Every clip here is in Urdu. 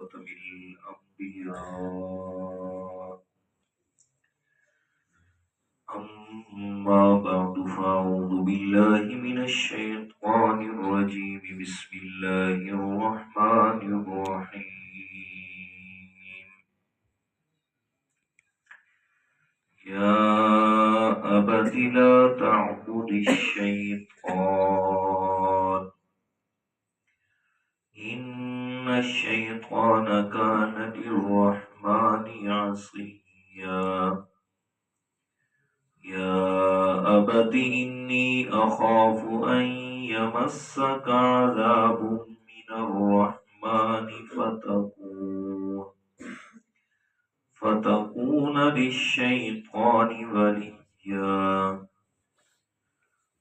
خاتم الأنبياء أما بعد فأعوذ بالله من الشيطان الرجيم بسم الله الرحمن الرحيم يا أبت لا تعبد الشيطان إن الشيطان كان للرحمن عصيا يا أبت إني أخاف أن يمسك عذاب من الرحمن فتكون للشيطان وليا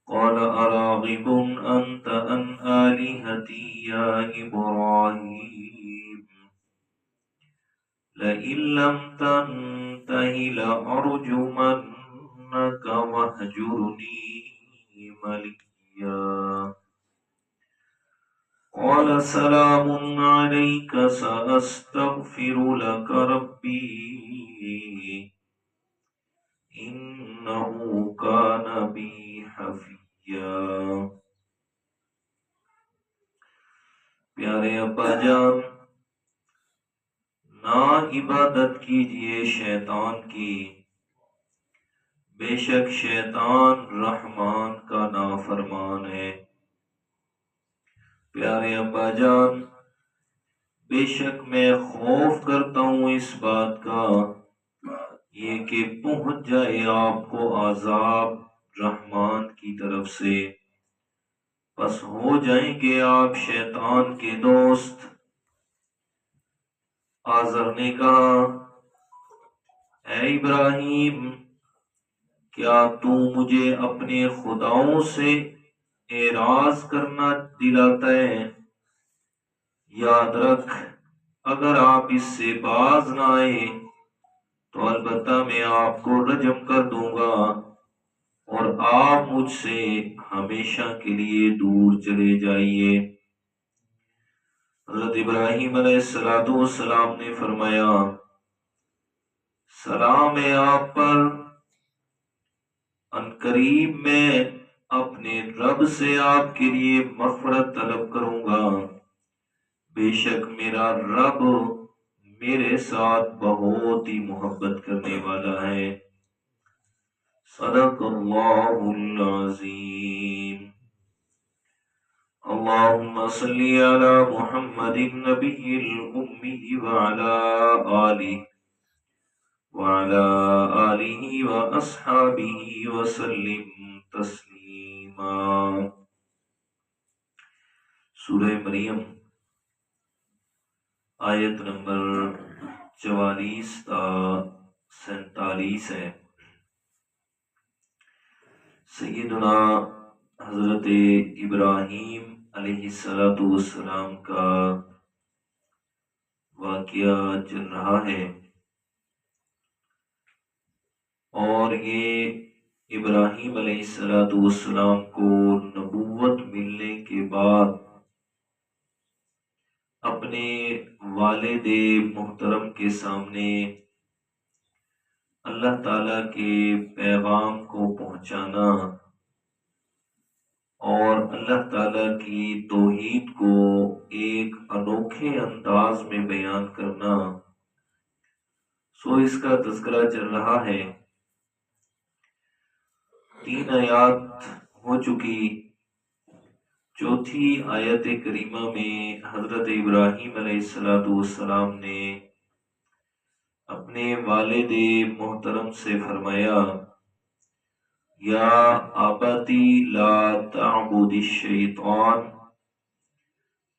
قال أراغب أنت عن آلهتي يا إبراهيم لئن لم تنته لأرجمنك واهجرني مليا قال سلام عليك سأستغفر لك ربي إنه كان بي حفيا پیارے ابا جان، نہ عبادت کیجئے شیطان کی، بے شک شیطان رحمان کا نافرمان ہے۔ پیارے ابا جان، بے شک میں خوف کرتا ہوں اس بات کا یہ کہ پہنچ جائے آپ کو عذاب رحمان کی طرف سے، بس ہو جائیں گے آپ شیطان کے دوست۔ آزر نے کہا، اے ابراہیم، کیا تو مجھے اپنے خداؤں سے اعراض کرنا دلاتا ہے؟ یاد رکھ، اگر آپ اس سے باز نہ آئے تو البتہ میں آپ کو رجم کر دوں گا اور آپ مجھ سے ہمیشہ کے لیے دور چلے جائیے۔ حضرت ابراہیم علیہ السلام نے فرمایا، سلام ہے آپ پر، عنقریب میں اپنے رب سے آپ کے لیے مغفرت طلب کروں گا، بے شک میرا رب میرے ساتھ بہت ہی محبت کرنے والا ہے۔ صدق اللہ العظیم۔ اللهم صل على محمد النبي الأمي وعلى آله وأصحابه وسلم تسلیما۔ سورہ مریم آیت نمبر 44 تا 47 ہے۔ سیدنا حضرت ابراہیم علیہ السلام کا واقعہ چل رہا ہے، اور یہ ابراہیم علیہ السلام کو نبوت ملنے کے بعد اپنے والد محترم کے سامنے اللہ تعالی کے پیغام کو پہنچانا اور اللہ تعالی کی توحید کو ایک انوکھے انداز میں بیان کرنا، سو اس کا تذکرہ چل رہا ہے۔ 3 آیات ہو چکی، چوتھی آیت کریمہ میں حضرت ابراہیم علیہ السلام نے اپنے والد محترم سے فرمایا، یا آباتی لا تعبد الشیطان،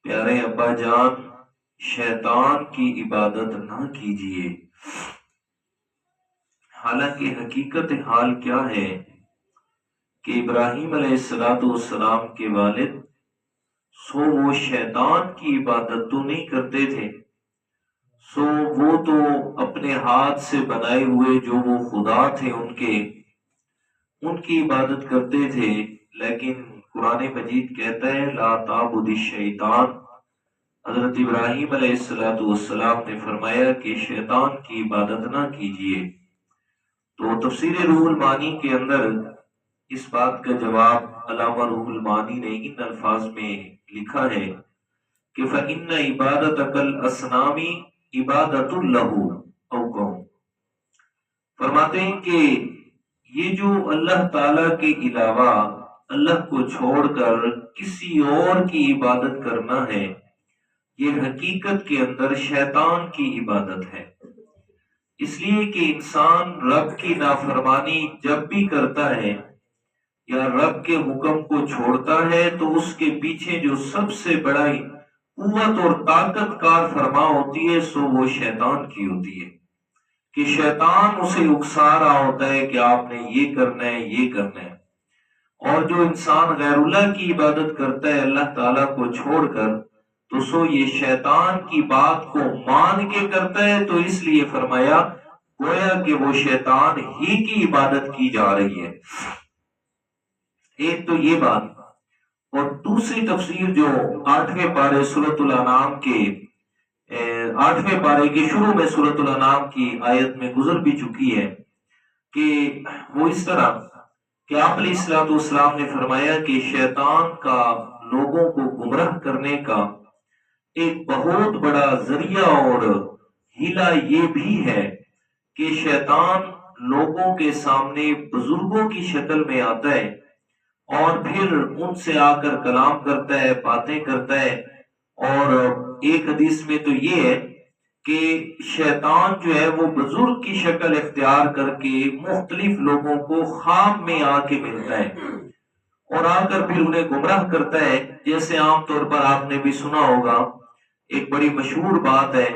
پیارے ابا جان شیطان کی عبادت نہ کیجیے۔ حالانکہ حقیقت حال کیا ہے کہ ابراہیم علیہ السلام کے والد سو وہ شیطان کی عبادت تو نہیں کرتے تھے، سو وہ تو اپنے ہاتھ سے بنائے ہوئے جو وہ خدا تھے ان کی عبادت کرتے تھے، لیکن قرآن مجید کہتا ہے لا تعبد الشیطان، حضرت ابراہیم علیہ السلام نے فرمایا کہ شیطان کی عبادت نہ کیجیے۔ تو تفسیر روح المعانی کے اندر اس بات کا جواب علامہ روح المعانی نے ان الفاظ میں لکھا ہے کہ فَإِنَّ عِبَادَتَكَ الْأَصْنَامِ عِبَادَةٌ لَهُ او قوم، فرماتے ہیں کہ یہ جو اللہ تعالی کے علاوہ اللہ کو چھوڑ کر کسی اور کی عبادت کرنا ہے، یہ حقیقت کے اندر شیطان کی عبادت ہے۔ اس لیے کہ انسان رب کی نافرمانی جب بھی کرتا ہے یا رب کے حکم کو چھوڑتا ہے تو اس کے پیچھے جو سب سے بڑا قوت اور طاقت کار فرما ہوتی ہے سو وہ شیطان کی ہوتی ہے، کہ شیطان اسے اکسا رہا ہوتا ہے کہ آپ نے یہ کرنا ہے، یہ کرنا ہے۔ اور جو انسان غیر اللہ کی عبادت کرتا ہے اللہ تعالیٰ کو چھوڑ کر، تو سو یہ شیطان کی بات کو مان کے کرتا ہے، تو اس لیے فرمایا گویا کہ وہ شیطان ہی کی عبادت کی جا رہی ہے۔ ایک تو یہ بات، اور دوسری تفسیر جو 8ویں پارے سورۃ الانعام کے 8ویں پارے کے شروع میں سورۃ الانعام کی آیت میں گزر بھی چکی ہے کہ وہ اس طرح کہ آپ علیہ الصلوۃ والسلام نے فرمایا کہ شیطان کا لوگوں کو گمراہ کرنے کا ایک بہت بڑا ذریعہ اور ہیلا یہ بھی ہے کہ شیطان لوگوں کے سامنے بزرگوں کی شکل میں آتا ہے اور پھر ان سے آ کر کلام کرتا ہے، باتیں کرتا ہے۔ اور ایک حدیث میں تو یہ ہے کہ شیطان جو ہے وہ بزرگ کی شکل اختیار کر کے مختلف لوگوں کو خواب میں آ کے ملتا ہے اور آ کر پھر انہیں گمراہ کرتا ہے۔ جیسے عام طور پر آپ نے بھی سنا ہوگا، ایک بڑی مشہور بات ہے،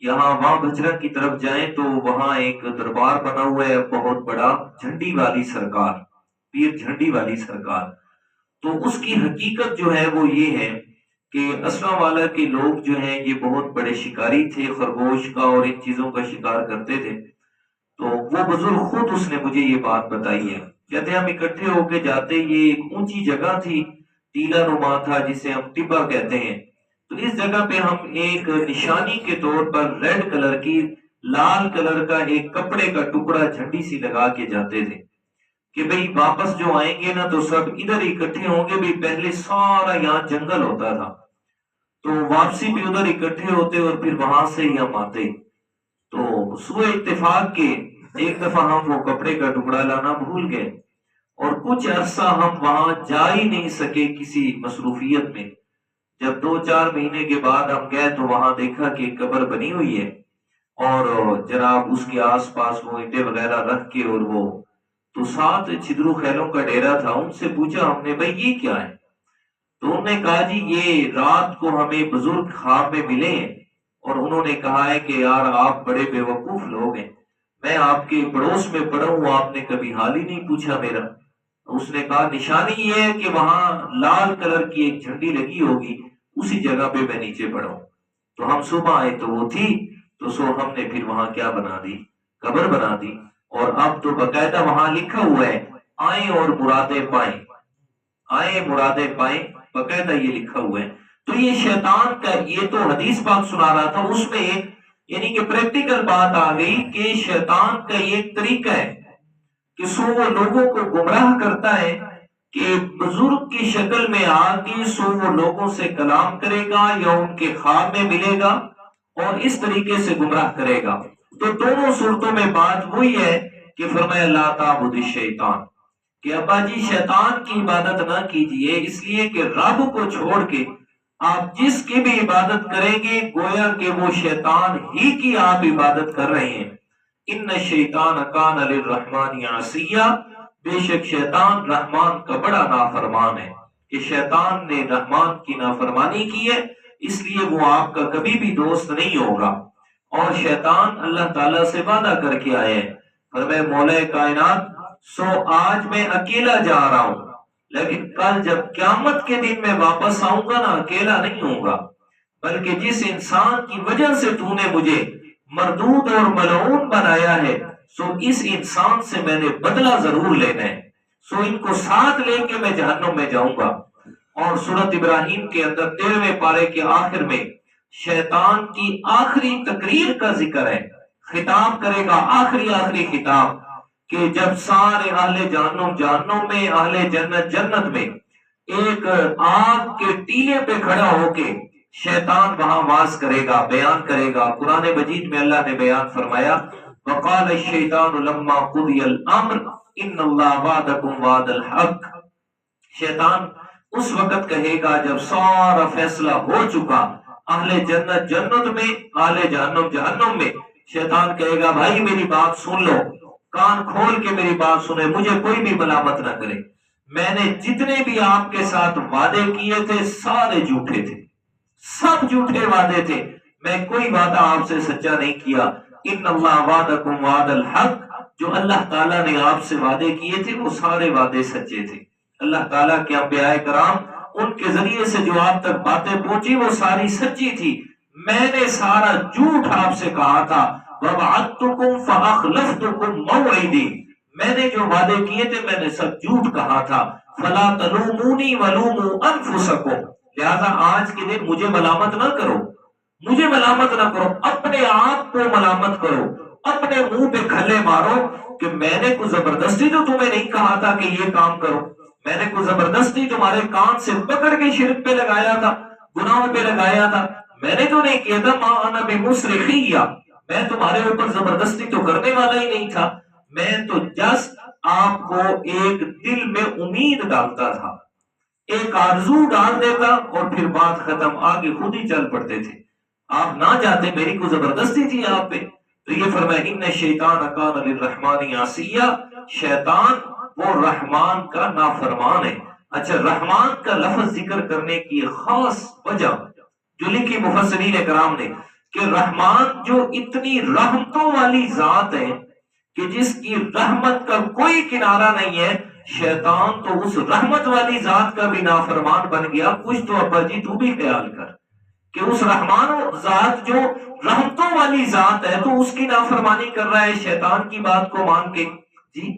یہاں وہاں بجرا کی طرف جائیں تو وہاں ایک دربار بنا ہوا ہے بہت بڑا، جھنڈی والی سرکار، پیر جھنڈی والی سرکار۔ تو اس کی حقیقت جو ہے وہ یہ ہے کہ اسلم والا کے لوگ جو ہیں یہ بہت بڑے شکاری تھے، خرگوش کا اور ان چیزوں کا شکار کرتے تھے۔ تو وہ بزرگ خود اس نے مجھے یہ بات بتائی ہے، کہتے ہیں ہم اکٹھے ہو کے جاتے، یہ ایک اونچی جگہ تھی، ٹیلا نما تھا جسے ہم ٹبا کہتے ہیں۔ تو اس جگہ پہ ہم ایک نشانی کے طور پر ریڈ کلر کی، لال کلر کا ایک کپڑے کا ٹکڑا جھنڈی سی لگا کے جاتے تھے کہ بھئی واپس جو آئیں گے نا تو سب ادھر اکٹھے ہوں گے۔ بھی پہلے سارا یہاں جنگل ہوتا تھا تو واپسی بھی ادھر اکٹھے ہوتے اور پھر وہاں سے ہی ہم آتے۔ تو سوء اتفاق کے ایک دفعہ ہم وہ کپڑے کا ٹکڑا لانا بھول گئے اور کچھ عرصہ ہم وہاں جا ہی نہیں سکے کسی مصروفیت میں۔ جب 2-4 مہینے کے بعد ہم گئے تو وہاں دیکھا کہ قبر بنی ہوئی ہے اور جناب اس کے آس پاس وہ اینٹیں وغیرہ رکھ کے، اور وہ تو 7 چھدرو خیلوں کا ڈیرا تھا۔ ان سے پوچھا ہم نے بھائی یہ کیا ہے؟ تو انہوں نے کہا جی یہ رات کو ہمیں بزرگ خواب میں ملے ہیں اور انہوں نے کہا ہے کہ یار آپ بڑے بے وقوف لوگ ہیں، میں آپ کے پڑوس میں پڑا ہوں، آپ نے کبھی حال ہی نہیں پوچھا میرا۔ اس نے کہا نشانی یہ ہے کہ وہاں لال کلر کی ایک جھنڈی لگی ہوگی، اسی جگہ پہ میں نیچے پڑا ہوں۔ تو ہم صبح آئے تو وہ تھی، تو سو ہم نے پھر وہاں کیا بنا دی، قبر بنا دی۔ اور اب تو باقاعدہ وہاں لکھا ہوا ہے آئیں اور مرادیں پائیں، آئیں مرادیں پائیں، باقاعدہ یہ لکھا ہوا ہے۔ تو یہ شیطان کا، یہ تو حدیث پاک سنا رہا تھا، اس میں ایک یعنی کہ پریکٹیکل بات آ گئی کہ شیطان کا یہ ایک طریقہ ہے کہ سو وہ لوگوں کو گمراہ کرتا ہے کہ بزرگ کی شکل میں آ کے سو وہ لوگوں سے کلام کرے گا یا ان کے خواب میں ملے گا اور اس طریقے سے گمراہ کرے گا۔ تو دونوں صورتوں میں بات وہی ہے کہ فرمایا لا تعبد الشیطان، کہ ابا جی شیطان کی عبادت نہ کیجئے، اس لیے کہ رب کو چھوڑ کے آپ جس کی بھی عبادت کریں گے گویا کہ وہ شیطان ہی کی آپ عبادت کر رہے ہیں۔ ان الشیطان کان للرحمن عصیا، بے شک شیطان رحمان کا بڑا نافرمان ہے، کہ شیطان نے رحمان کی نافرمانی کی ہے، اس لیے وہ آپ کا کبھی بھی دوست نہیں ہوگا۔ اور شیطان اللہ تعالیٰ سے وعدہ کر کے آئے ہیں، فرمائے مولا کائنات سو آج میں اکیلا جا رہا ہوں، لیکن کل جب قیامت کے دن میں واپس آؤں گا نا اکیلا نہیں ہوں گا، بلکہ جس انسان کی وجہ سے تو نے مجھے مردود اور ملعون بنایا ہے سو اس انسان سے میں نے بدلہ ضرور لینا ہے، سو ان کو ساتھ لے کے میں جہنم میں جاؤں گا۔ اور سورۃ ابراہیم کے اندر 13ویں پارے کے آخر میں شیطان کی آخری تقریر کا ذکر ہے، خطاب کرے گا، آخری خطاب، کہ جب سارے اہل جہنم میں، اہل جنت جنت میں، ایک آگ کے ٹیلے پہ کھڑا ہو کے شیطان وہاں واز کرے گا، بیان کرے گا۔ قرآن مجید میں اللہ نے بیان فرمایا، وقال الشیطان لما قضی الامر ان اللہ وعدکم وعد الحق۔ شیطان اس وقت کہے گا جب سارا فیصلہ ہو چکا، اہل جنت جنت میں، اہل جہنم جہنم میں، شیطان کہے گا بھائی میری بات سن لو، کان کھول کے میری بات سنے، مجھے کوئی بھی ملامت نہ کرے، میں نے جتنے بھی آپ کے ساتھ وعدے کیے تھے سارے جھوٹے تھے، سب جھوٹے وعدے تھے، میں کوئی وعدہ آپ سے سچا نہیں کیا۔ ان اللہ وعدکم وعد الحق، جو اللہ تعالیٰ نے آپ سے وعدے کیے تھے وہ سارے وعدے سچے تھے۔ اللہ تعالیٰ کے انبیاء کرام، ان کے ذریعے سے جو آپ تک باتیں پہنچی وہ ساری سچی تھی، میں نے سارا جھوٹ آپ سے کہا تھا۔ وَوَعَدتُّكُمْ فَأَخْلَفْتُكُمْ مَوْعِدِي، میں نے جو وعدے کیے تھے میں نے سب جھوٹ کہا تھا۔ فَلَا تَلُومُونِي وَلُومُوا أَنفُسَكُمْ، لہذا آج کے دن مجھے ملامت نہ کرو، مجھے ملامت نہ کرو، اپنے آپ کو ملامت کرو، اپنے منہ پہ کھلے مارو کہ میں نے کوئی زبردستی تو تمہیں نہیں کہا تھا کہ یہ کام کرو، میں نے کوئی زبردستی تمہارے کان سے پکڑ کے شرک پہ لگایا تھا، گناہ پہ لگایا تھا، میں نے تو نہیں کیا تھا۔ ما انا بمصرخیہ، میں تمہارے اوپر زبردستی تو کرنے والا ہی نہیں تھا، میں تو جسٹ آپ کو ایک دل میں امید ڈالتا تھا، ایک آرزو ڈال دیتا اور پھر بات ختم، آگے خود ہی چل پڑتے تھے، آپ نہ جاتے، میری کوئی زبردستی تھی آپ پہ۔ تو یہ فرمایا ان شیطان کان للرحمن عصیا، شیطان وہ رحمان کا نافرمان ہے۔ اچھا، رحمان کا لفظ ذکر کرنے کی خاص وجہ جو لکھی مفسرین کرام نے کہ رحمان جو اتنی رحمتوں والی ذات ہے کہ جس کی رحمت کا کوئی کنارہ نہیں ہے، شیطان تو اس رحمت والی ذات کا بھی نافرمان بن گیا۔ کچھ تو ابا جی تو بھی خیال کر کہ اس رحمان ذات جو رحمتوں والی ذات ہے تو اس کی نافرمانی کر رہا ہے شیطان کی بات کو مان کے۔ جی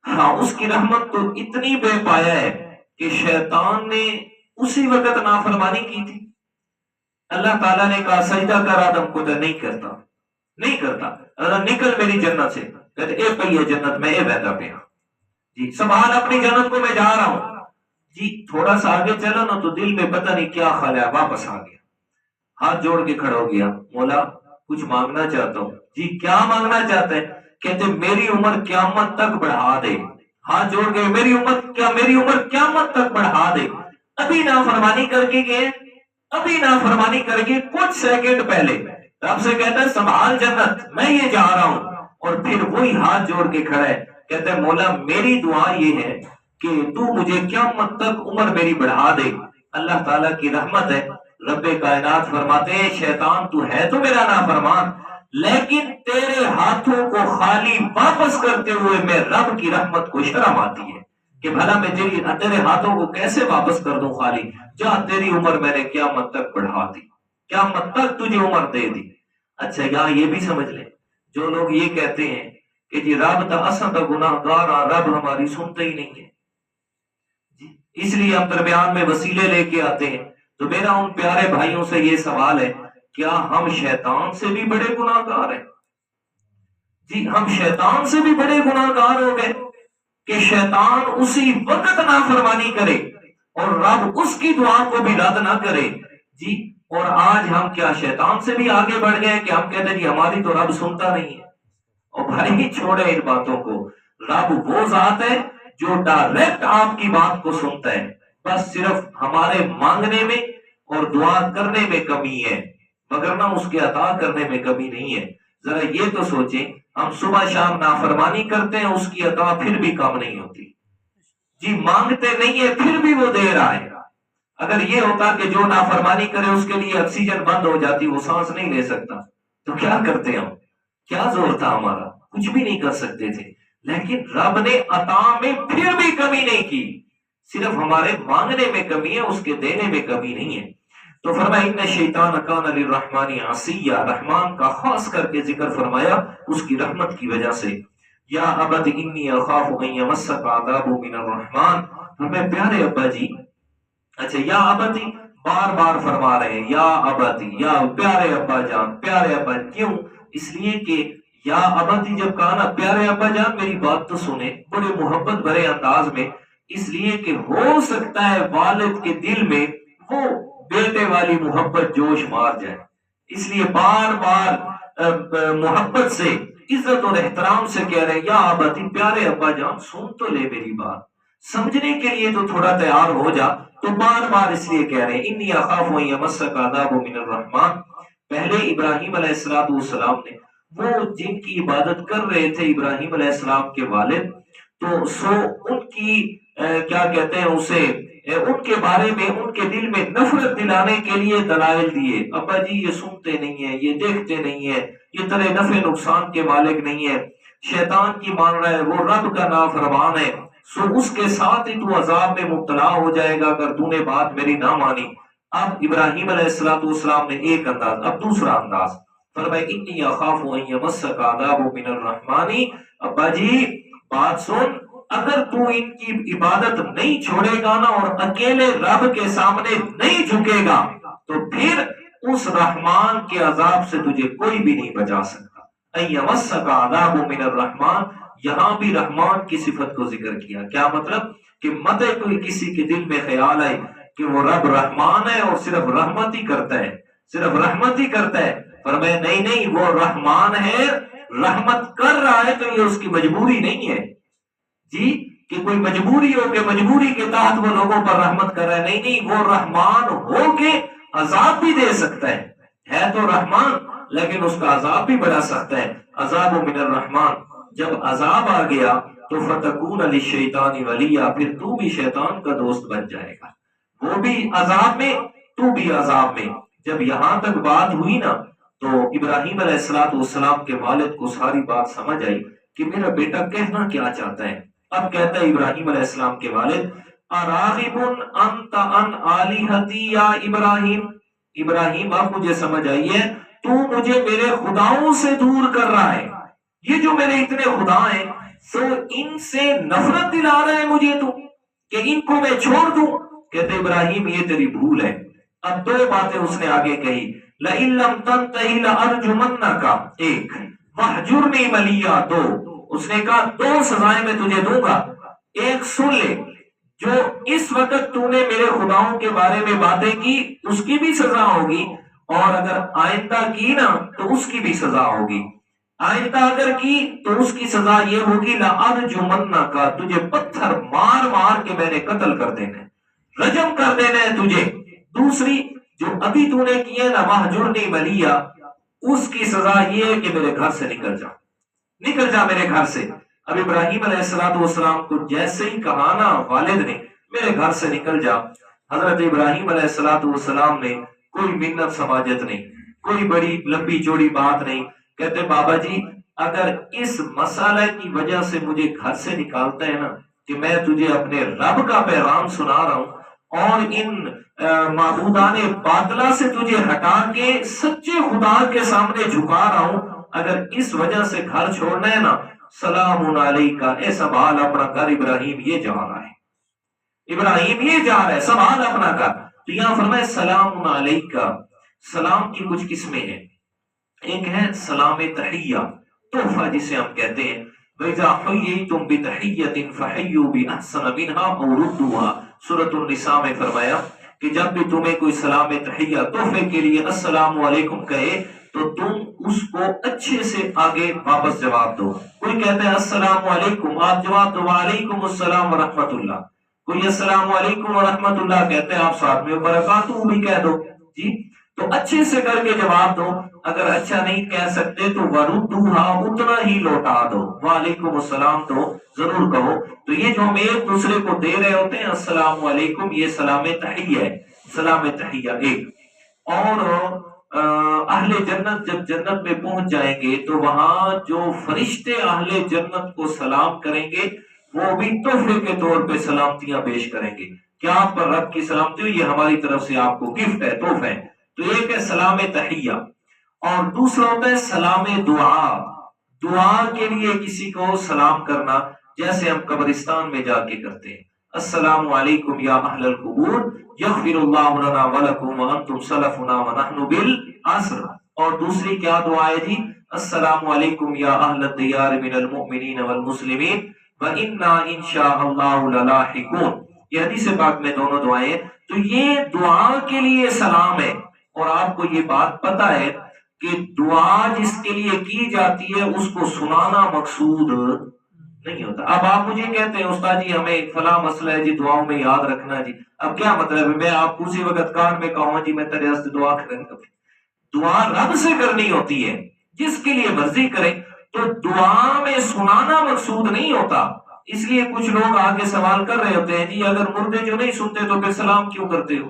ہاں، اس کی رحمت تو اتنی بے پایا ہے کہ شیطان نے اسی وقت نافرمانی کی تھی، اللہ تعالیٰ نے کہا سجدہ کر آدم کو، تو نہیں کرتا، نہیں کرتا، نکل میری جنت سے، کہتے اے پہیے جنت میں، اے بیدا پہ، جی سنبھال اپنی جنت کو، میں جا رہا ہوں۔ جی تھوڑا سا آگے چلا نا تو دل میں پتہ نہیں کیا خیال ہے، واپس آ گیا، ہاتھ جوڑ کے کھڑا ہو گیا، مولا کچھ مانگنا چاہتا ہوں۔ جی کیا مانگنا چاہتے ہیں؟ کہتے میری عمر قیامت تک بڑھا دے، ہاتھ جوڑ کے میری عمر قیامت تک بڑھا دے۔ ابھی نافرمانی کر کے گئے، ابھی نافرمانی کر کے کچھ سیکنڈ پہلے رب سے کہتا ہے سنبھال جنت، میں یہ جا رہا ہوں، اور پھر وہی ہاتھ جوڑ کے کھڑا ہے، کہتا ہے مولا میری دعا یہ ہے کہ تو مجھے قیامت تک عمر میری بڑھا دے۔ اللہ تعالیٰ کی رحمت ہے، رب کائنات فرماتے ہیں شیطان تو ہے تو میرا نافرمان، لیکن تیرے ہاتھوں کو خالی واپس کرتے ہوئے میں رب کی رحمت کو شرم آتی ہے کہ بھلا میں تیرے ہاتھوں کو کیسے واپس کر دوں خالی، جا تیری عمر میں نے قیامت تک بڑھا دی، قیامت تک تجھے عمر دے دی۔ اچھا یہاں یہ بھی سمجھ لیں، جو لوگ یہ کہتے ہیں کہ جی رب تا اساں تا گناہ گار، رب ہماری سنتا ہی نہیں ہے، اس لیے ہم درمیان میں وسیلے لے کے آتے ہیں، تو میرا ان پیارے بھائیوں سے یہ سوال ہے، کیا ہم شیطان سے بھی بڑے گناہ گار ہیں؟ جی ہم شیطان سے بھی بڑے گناہ گار ہو گئے کہ شیطان اسی وقت نافرمانی کرے اور رب اس کی دعا کو بھی رد نہ کرے۔ جی اور آج ہم کیا شیطان سے بھی آگے بڑھ گئے کہ ہم کہتے ہیں جی ہماری تو رب سنتا نہیں ہے۔ اور بھائی چھوڑے ان باتوں کو، رب وہ ذات ہے جو ڈائریکٹ آپ کی بات کو سنتا ہے، بس صرف ہمارے مانگنے میں اور دعا کرنے میں کمی ہے، مگر نہ اس کے عطا کرنے میں کمی نہیں ہے۔ ذرا یہ تو سوچیں، ہم صبح شام نافرمانی کرتے ہیں، اس کی عطا پھر بھی کم نہیں ہوتی، جی مانگتے نہیں ہے پھر بھی وہ دے رہا ہے۔ اگر یہ ہوتا کہ جو نافرمانی کرے اس کے لیے آکسیجن بند ہو جاتی، وہ سانس نہیں لے سکتا، تو کیا کرتے ہم؟ کیا زور تھا ہمارا؟ کچھ بھی نہیں کر سکتے تھے، لیکن رب نے عطا میں پھر بھی کمی نہیں کی، صرف ہمارے مانگنے میں کمی ہے، اس کے دینے میں کمی نہیں ہے۔ تو فرمایا ان شیطان کان للرحمن عصیا، رحمان کا خاص کر کے ذکر فرمایا اس کی رحمت کی وجہ سے۔ یا ابت انی اخاف ان یمسک عذاب من الرحمن، ہمیں پیارے ابا جی، اچھا یا ابتی بار بار فرما رہے ہیں یا ابتی، یا پیارے ابا جان، پیارے ابا۔ کیوں؟ اس لیے کہ یا ابتی جب کہا نا پیارے ابا جان میری بات تو سنیں، بڑے محبت بھرے انداز میں، اس لیے کہ ہو سکتا ہے والد کے دل میں وہ بیٹے والی محبت جوش مار جائے، اس لیے بار بار محبت سے، عزت اور احترام سے کہہ رہے ہیں یا ابتی، پیارے ابا جان سن تو لے میری بات، سمجھنے کے لیے تو تھوڑا تیار ہو جا۔ تو بار بار اس لیے کہہ رہے ہیں انی اخاف ان یمسک عذاب من الرحمن۔ پہلے ابراہیم علیہ السلام نے، وہ جن کی عبادت کر رہے تھے ابراہیم علیہ السلام کے والد، تو سو ان کی کیا کہتے ہیں اسے، ان کے بارے میں ان کے دل میں نفرت دلانے کے لیے دلائل دیے، ابا جی یہ سنتے نہیں ہیں، یہ دیکھتے نہیں ہیں، یہ ترے نفع نقصان کے مالک نہیں ہے، شیطان کی مان رہا ہے، وہ رب کا نافرمان ہے، سو اس کے ساتھ ہی تو عذاب میں مبتلا ہو جائے گا اگر تو نے بات میری نہ مانی۔ اب ابراہیم علیہ السلام نے ایک انداز، اب دوسرا انداز فرمایا انی اخاف ان یمسک عذاب من الرحمن۔ ابا جی بات سن، اگر تو ان کی عبادت نہیں چھوڑے گا نا اور اکیلے رب کے سامنے نہیں جھکے گا تو پھر اس رحمان کے عذاب سے تجھے کوئی بھی نہیں بچا سکتا۔ ان یمسک عذاب من الرحمن، یہاں بھی رحمان کی صفت کو ذکر کیا، کیا مطلب کہ مت کوئی کسی کے دل میں خیال آئے کہ وہ رب رحمان ہے اور صرف رحمت ہی کرتا ہے، صرف رحمت ہی کرتا ہے۔ فرمایا نہیں نہیں، وہ رحمان ہے، رحمت کر رہا ہے تو یہ اس کی مجبوری نہیں ہے جی، کہ کوئی مجبوری ہو کہ مجبوری کے تحت وہ لوگوں پر رحمت کر رہا ہے، نہیں نہیں، وہ رحمان ہو کے عذاب بھی دے سکتا ہے تو رحمان، لیکن اس کا عذاب بھی بڑا سخت ہے۔ عذاب من الرحمان، جب عذاب آ گیا تو فتکون للشیطان ولیا، پھر تو بھی شیطان کا دوست بن جائے گا، وہ بھی عذاب میں تو بھی عذاب میں۔ جب یہاں تک بات ہوئی نا تو ابراہیم علیہ السلام کے والد کو ساری بات سمجھ آئی کہ میرا بیٹا کہنا کیا چاہتا ہے۔ اب کہتا ہے ابراہیم علیہ السلام کے والد اراغب انت عن آلہتی یا ابراہیم، ابراہیم اب مجھے سمجھ آئی ہے، تو مجھے میرے خداؤں سے دور کر رہا ہے، یہ جو میرے اتنے خدا ہیں سو ان سے نفرت دلا رہا ہے مجھے تو کہ ان کو میں چھوڑ دوں۔ کہتے ابراہیم یہ تیری بھول ہے۔ اب دو باتیں اس نے آگے کہی، لئن لم تنتہی لارجمنک، ایک، وہجرنی ملیا، دو، اس نے کہا دو سزائیں میں تجھے دوں گا، ایک سن لے، جو اس وقت تو نے میرے خداؤں کے بارے میں باتیں کی اس کی بھی سزا ہوگی، اور اگر آئندہ کی نا تو اس کی بھی سزا ہوگی۔ آئندہ اگر کی تو اس کی سزا یہ ہوگی لارجمنک، تجھے پتھر مار مار کے میں نے قتل کر دینا ہے، رجم کر دینا ہے تجھے۔ دوسری جو ابھی تو نے کی ہے نا وہجرنی ملیا، اس کی سزا یہ ہے کہ میرے گھر سے نکل جا، نکل جا میرے گھر سے۔ اب ابراہیم علیہ السلام کو جیسے ہی کہا نا والد نے میرے گھر سے نکل جا، حضرت ابراہیم علیہ السلام نے کوئی منت سماجت نہیں، کوئی بڑی لمبی چوڑی بات نہیں، کہتے بابا جی اگر اس مسئلہ کی وجہ سے مجھے گھر سے نکالتا ہے نا کہ میں تجھے اپنے رب کا پیغام سنا رہا ہوں اور ان معبودان باطلہ سے تجھے ہٹا کے سچے خدا کے سامنے جھکا رہا ہوں، اگر اس وجہ سے گھر چھوڑنا ہے نا، سلام علیکہ، اے سنبھال اپنا گھر، ابراہیم یہ جا رہا ہے، ابراہیم یہ جا رہا ہے، سنبھال اپنا گھر۔ تو یہاں فرمائے سلام علیکہ، سلام کی کچھ قسمیں ہیں، ایک ہے سلام تحیہ، تحفہ جسے ہم کہتے ہیں، وَإِذَا حَيَّيْتُمْ بِتَحِيَّةٍ فَحَيُّوا بِأَحْسَنَ مِنْهَا أَوْ رُدُّوهَا۔ سورۃ النساء میں فرمایا کہ جب بھی تمہیں کوئی سلام تحیہ تحفے کے لیے السلام علیکم کہے تو تم اس کو اچھے سے آگے واپس جواب دو۔ کوئی کہتا ہے السلام علیکم، آپ جواب دو وعلیکم السلام ورحمۃ اللہ، کوئی السلام علیکم ورحمۃ اللہ کہتے ہیں آپ ساتھ میں وبرکاتہ بھی کہہ دو جی، تو اچھے سے کر کے جواب دو، اگر اچھا نہیں کہہ سکتے تو وَرُدُّوهَا، اتنا ہی لوٹا دو، وعلیکم السلام تو ضرور کہو۔ تو یہ جو ہم ایک دوسرے کو دے رہے ہوتے ہیں السلام علیکم، یہ سلام تحیہ ہے، سلام تحیہ ایک۔ اور اہل جنت جب جنت میں پہنچ جائیں گے تو وہاں جو فرشتے اہل جنت کو سلام کریں گے وہ بھی تحفے کے طور پہ سلامتیاں پیش کریں گے، کیا آپ پر رب کی سلامتی ہو، یہ ہماری طرف سے آپ کو گفٹ ہے، تحفہ ہے۔ تو ایک ہے سلام تحیہ، اور دوسرا ہوتا ہے سلام دعا، دعا کے لیے کسی کو سلام کرنا، جیسے ہم قبرستان میں جا کے کرتے ہیں السلام علیکم یا اہل القبور، یغفر اللہ لنا ولکم وانتم سلفنا ونحن بالعصر. اور دوسری کیا دعا ہے جی؟ السلام علیکم یا اہل الدیار من المؤمنین والمسلمین وَإِنَّا إِن شَاءَ اللَّهُ لَلَاحِقُونَ. یہ حدیث پاک میں دونوں دعائیں. تو یہ دعا کے لیے سلام ہے. اور آپ کو یہ بات پتا ہے کہ دعا جس کے لیے کی جاتی ہے اس کو سنانا مقصود نہیں ہوتا. اب آپ مجھے کہتے ہیں استاد جی ہمیں فلاں مسئلہ ہے جی دعاؤں میں یاد رکھنا جی. اب کیا مطلب ہے میں آپ کو اسی وقت کان میں کہوں جی میں تیرے واسطے دعا کریں گا؟ دعا رب سے کرنی ہوتی ہے جس کے لیے مرضی کریں. تو دعا میں سنانا مقصود نہیں ہوتا. اس لیے کچھ لوگ آگے سوال کر رہے ہوتے ہیں جی اگر مردے جو نہیں سنتے تو پھر سلام کیوں کرتے ہو؟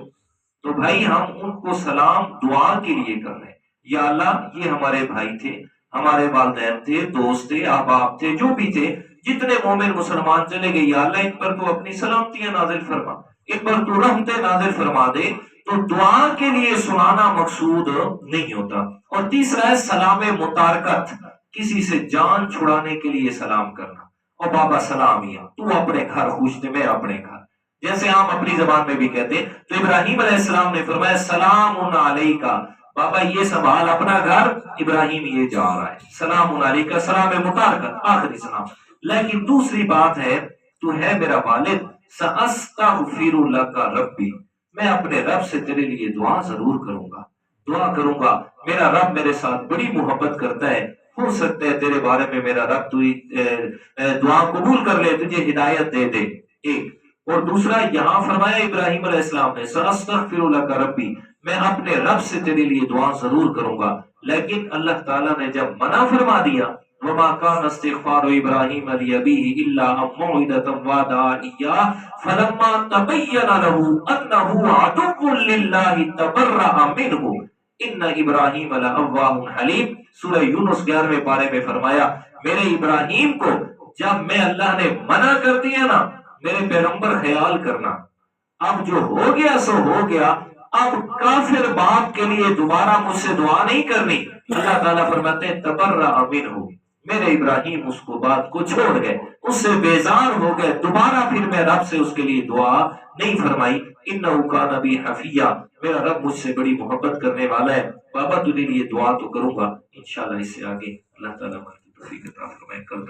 تو بھائی ہم ان کو سلام دعا کے لیے کر رہے ہیں. یا اللہ یہ ہمارے بھائی تھے، ہمارے والدین تھے، دوست تھے، احباب تھے، جو بھی تھے، جتنے مومن مسلمان چلے گئے، یا اللہ ان پر تو اپنی سلامتیاں نازل فرما، ان پر تو رحمتیں نازل فرما دے. تو دعا کے لیے سنانا مقصود نہیں ہوتا. اور تیسرا ہے سلام متارکت، کسی سے جان چھڑانے کے لیے سلام کرنا. اور بابا سلامیہ تو اپنے گھر خوش تھے، میں اپنے گھر، جیسے ہم اپنی زبان میں بھی کہتے ہیں. تو ابراہیم علیہ السلام نے فرمایا سلام علیکہ، بابا یہ سنبھال اپنا گھر، ابراہیم یہ جا رہا ہے، سلام علیکہ، سلام متارکت، آخری سلام. لیکن دوسری بات ہے تو ہے میرا والد، سأستغفر لک ربی، میں اپنے رب سے تیرے لیے دعا ضرور کروں گا، دعا کروں گا. میرا رب میرے ساتھ بڑی محبت کرتا ہے، ہو سکتا ہے تیرے بارے میں میرا رب تو دعا قبول کر لے، تجھے ہدایت دے دے. ایک. اور دوسرا یہاں فرمایا ابراہیم علیہ السلام نے سأستغفر لک ربی، میں اپنے رب سے تیرے لیے دعا ضرور کروں گا. لیکن اللہ تعالیٰ نے جب منع فرما دیا وما كان استغفار ابراہیم لأبیہ الا عن موعدۃ وعدہا ایاہ فلما تبین له انه عدو للہ تبرأ منہ ان ابراہیم لأواہ حلیم. سورہ یونس 11ویں پارے میں فرمایا میرے ابراہیم کو جب میں اللہ نے منع کر دیا نا، میرے پیغمبر خیال کرنا اب جو ہو گیا سو ہو گیا، اب کافر باپ کے لیے دوبارہ مجھ سے دعا نہیں کرنی. اللہ تعالیٰ فرماتے ہیں تبرأ منہ، میرے ابراہیم اس کو بات کو چھوڑ گئے، اس سے بیزار ہو گئے، دوبارہ پھر میں رب سے اس کے لیے دعا نہیں فرمائی. انہ کان بی حفیہ، میرا رب مجھ سے بڑی محبت کرنے والا ہے. بابا تجھے لیے دعا تو کروں گا انشاءاللہ. اس سے آگے اللہ تعالیٰ ہماری توفیق عطا فرمائے. کل